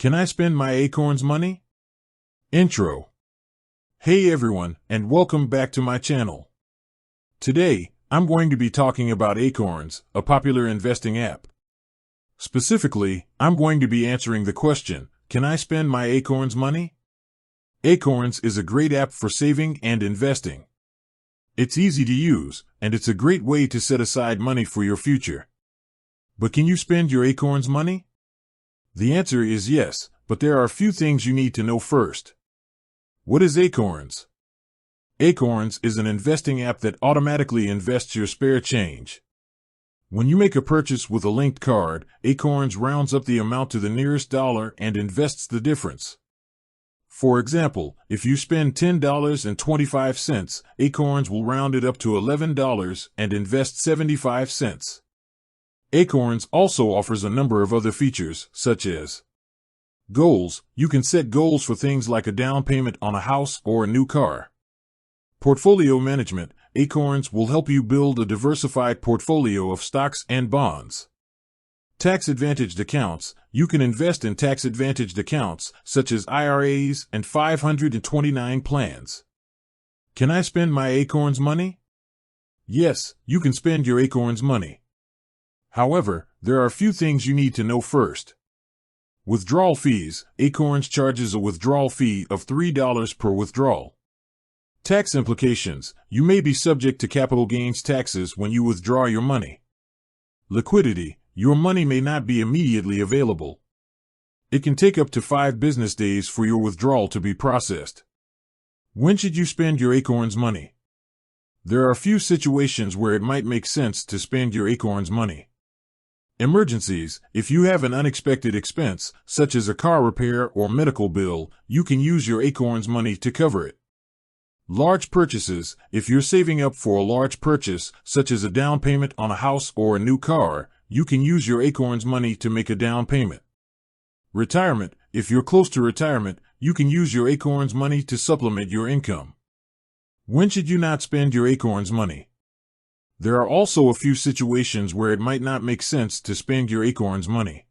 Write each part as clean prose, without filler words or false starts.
Can I spend my Acorns money? Intro. Hey everyone, and welcome back to my channel. Today, I'm going to be talking about Acorns, a popular investing app. Specifically, I'm going to be answering the question, can I spend my Acorns money? Acorns is a great app for saving and investing. It's easy to use, and it's a great way to set aside money for your future. But can you spend your Acorns money? The answer is yes, but there are a few things you need to know first. What is Acorns? Acorns is an investing app that automatically invests your spare change. When you make a purchase with a linked card, Acorns rounds up the amount to the nearest dollar and invests the difference. For example, if you spend $10.25, Acorns will round it up to $11 and invest 75 cents. Acorns also offers a number of other features, such as goals. You can set goals for things like a down payment on a house or a new car. Portfolio management. Acorns will help you build a diversified portfolio of stocks and bonds. Tax-advantaged accounts. You can invest in tax-advantaged accounts, such as IRAs and 529 plans. Can I spend my Acorns money? Yes, you can spend your Acorns money. However, there are a few things you need to know first. Withdrawal fees. Acorns charges a withdrawal fee of $3 per withdrawal. Tax implications. You may be subject to capital gains taxes when you withdraw your money. Liquidity. Your money may not be immediately available. It can take up to 5 business days for your withdrawal to be processed. When should you spend your Acorns money? There are a few situations where it might make sense to spend your Acorns money. Emergencies. If you have an unexpected expense, such as a car repair or medical bill, you can use your Acorns money to cover it. Large purchases. If you're saving up for a large purchase, such as a down payment on a house or a new car, you can use your Acorns money to make a down payment. Retirement. If you're close to retirement, you can use your Acorns money to supplement your income. When should you not spend your Acorns money? There are also a few situations where it might not make sense to spend your Acorns money.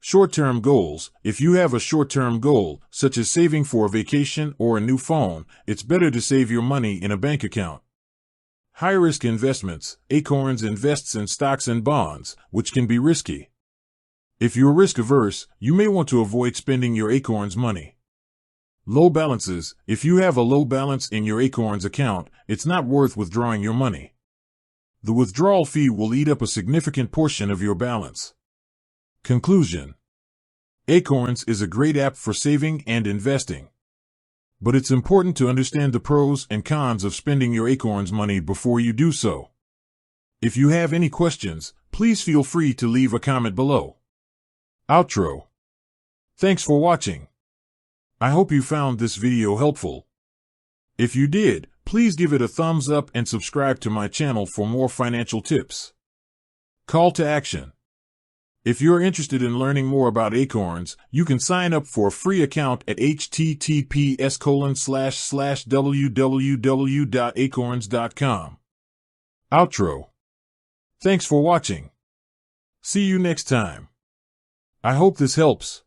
Short-term goals. If you have a short-term goal, such as saving for a vacation or a new phone, it's better to save your money in a bank account. High-risk investments. Acorns invests in stocks and bonds, which can be risky. If you're risk-averse, you may want to avoid spending your Acorns money. Low balances. If you have a low balance in your Acorns account, it's not worth withdrawing your money. The withdrawal fee will eat up a significant portion of your balance. Conclusion. Acorns is a great app for saving and investing. But it's important to understand the pros and cons of spending your Acorns money before you do so. If you have any questions, please feel free to leave a comment below. Outro. Thanks for watching. I hope you found this video helpful. If you did, please give it a thumbs up and subscribe to my channel for more financial tips. Call to action. If you're interested in learning more about Acorns, you can sign up for a free account at https://www.acorns.com. Outro. Thanks for watching. See you next time. I hope this helps.